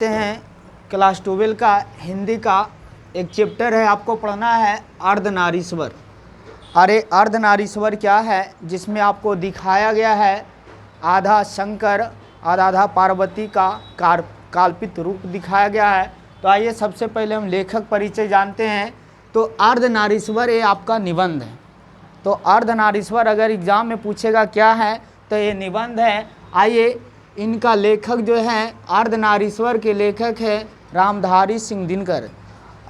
हैं क्लास 12 का हिंदी का एक चैप्टर है, आपको पढ़ना है अर्धनारीश्वर। अरे अर्धनारीश्वर क्या है, जिसमें आपको दिखाया गया है आधा शंकर आधा पार्वती का काल्पित रूप दिखाया गया है। तो आइए सबसे पहले हम लेखक परिचय जानते हैं। तो अर्धनारीश्वर ये आपका निबंध है। तो अर्धनारीश्वर अगर एग्जाम में पूछेगा क्या है तो ये निबंध है। आइए इनका लेखक जो है अर्धनारीश्वर के लेखक है रामधारी सिंह दिनकर।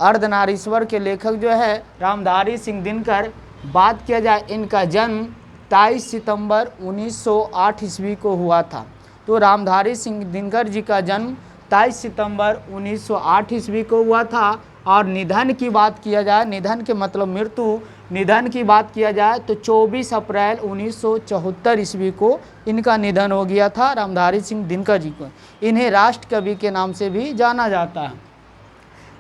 अर्धनारीश्वर के लेखक जो है रामधारी सिंह दिनकर। बात किया जाए इनका जन्म 23 सितंबर 1908 ईस्वी को हुआ था। तो रामधारी सिंह दिनकर जी का जन्म 23 सितंबर 1908 ईस्वी को हुआ था। और निधन की बात किया जाए, निधन के मतलब मृत्यु, निधन की बात किया जाए तो 24 अप्रैल 1974 ईस्वी को इनका निधन हो गया था रामधारी सिंह दिनकर जी को। इन्हें राष्ट्र कवि के नाम से भी जाना जाता है।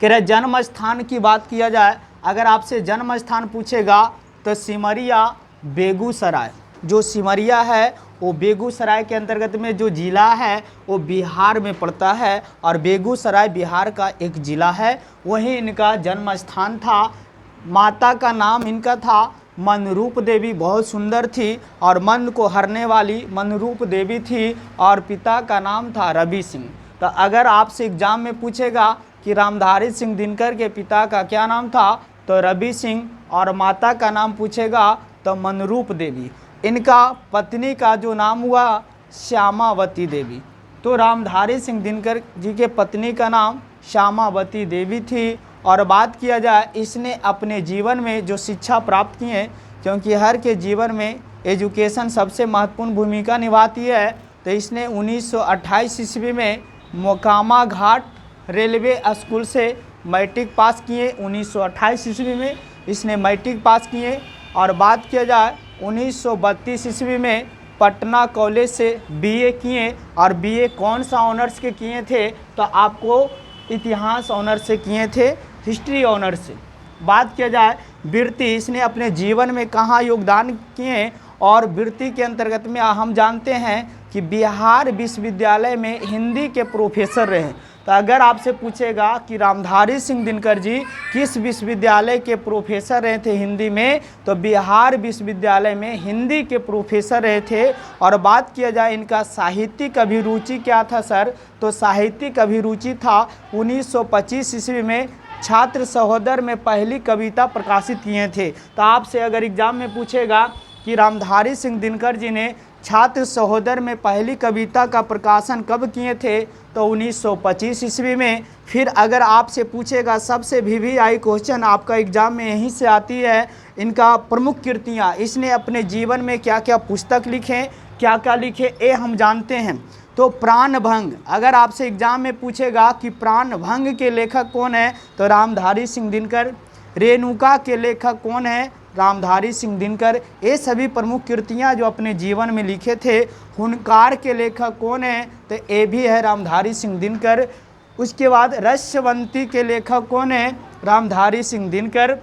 कह रहे जन्म स्थान की बात किया जाए, अगर आपसे जन्म स्थान पूछेगा तो सिमरिया बेगूसराय, जो सिमरिया है वो बेगूसराय के अंतर्गत में जो ज़िला है वो बिहार में पड़ता है और बेगूसराय बिहार का एक ज़िला है, वहीं इनका जन्म स्थान था। माता का नाम इनका था मनरूप देवी, बहुत सुंदर थी और मन को हरने वाली मनरूप देवी थी। और पिता का नाम था रवि सिंह। तो अगर आपसे एग्जाम में पूछेगा कि रामधारी सिंह दिनकर के पिता का क्या नाम था तो रवि सिंह, और माता का नाम पूछेगा तो मनरूप देवी। इनका पत्नी का जो नाम हुआ श्यामावती देवी। तो रामधारी सिंह दिनकर जी के पत्नी का नाम श्यामावती देवी थी। और बात किया जाए इसने अपने जीवन में जो शिक्षा प्राप्त की है, क्योंकि हर के जीवन में एजुकेशन सबसे महत्वपूर्ण भूमिका निभाती है, तो इसने 1928 ईस्वी में मोकामा घाट रेलवे स्कूल से मैट्रिक पास किए। 1928 ईस्वी में इसने मैट्रिक पास किए। और बात किया जाए 1932 ईस्वी में पटना कॉलेज से बीए किए। और बीए कौन सा ऑनर्स के किए थे तो आपको इतिहास ऑनर्स से किए थे, हिस्ट्री ऑनर्स से। बात किया जाए वृत्ति, इसने अपने जीवन में कहाँ योगदान किए, और वृत्ति के अंतर्गत में हम जानते हैं कि बिहार विश्वविद्यालय में हिंदी के प्रोफेसर रहे। तो अगर आपसे पूछेगा कि रामधारी सिंह दिनकर जी किस विश्वविद्यालय के प्रोफेसर रहे थे हिंदी में, तो बिहार विश्वविद्यालय में हिंदी के प्रोफेसर रहे थे। और बात किया जाए इनका साहित्यिक अभिरुचि क्या था सर, तो साहित्यिक अभिरुचि था 1925 ईस्वी में छात्र सहोदर में पहली कविता प्रकाशित किए थे। तो आपसे अगर एग्जाम में पूछेगा कि रामधारी सिंह दिनकर जी ने छात्र सहोदर में पहली कविता का प्रकाशन कब किए थे तो 1925 ईस्वी में। फिर अगर आपसे पूछेगा सबसे VVI क्वेश्चन आपका एग्जाम में यहीं से आती है, इनका प्रमुख कृतियाँ, इसने अपने जीवन में क्या क्या पुस्तक लिखे, क्या क्या लिखे, ये हम जानते हैं। तो प्राणभंग, अगर आपसे एग्जाम में पूछेगा कि प्राणभंग के लेखक कौन है तो रामधारी सिंह दिनकर। रेणुका के लेखक कौन है, रामधारी सिंह दिनकर। ये सभी प्रमुख कृतियाँ जो अपने जीवन में लिखे थे। हुनकार के लेखक कौन है तो ये भी है रामधारी सिंह दिनकर। उसके बाद रस्यवंती के लेखक कौन है, रामधारी सिंह दिनकर।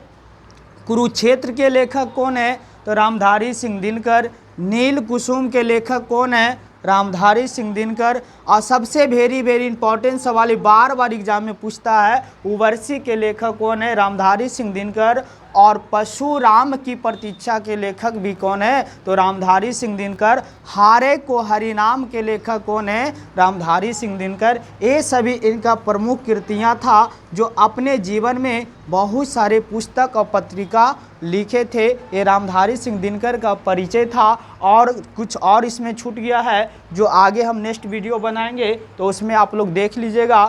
कुरुक्षेत्र के लेखक कौन है तो रामधारी सिंह दिनकर। नील कुसुम के लेखक कौन है, रामधारी सिंह दिनकर। और सबसे वेरी इंपॉर्टेंट सवाल बार बार एग्जाम में पूछता है, उर्वशी के लेखक कौन है, रामधारी सिंह दिनकर। और परशुराम की प्रतीक्षा के लेखक भी कौन है तो रामधारी सिंह दिनकर। हारे को हरिनाम के लेखक कौन है, रामधारी सिंह दिनकर। ये सभी इनका प्रमुख कृतियाँ था जो अपने जीवन में बहुत सारे पुस्तक और पत्रिका लिखे थे। ये रामधारी सिंह दिनकर का परिचय था। और कुछ और इसमें छूट गया है जो आगे हम नेक्स्ट वीडियो बनाएंगे तो उसमें आप लोग देख लीजिएगा।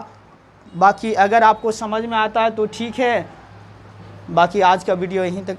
बाकी अगर आपको समझ में आता है तो ठीक है, बाकी आज का वीडियो यहीं तक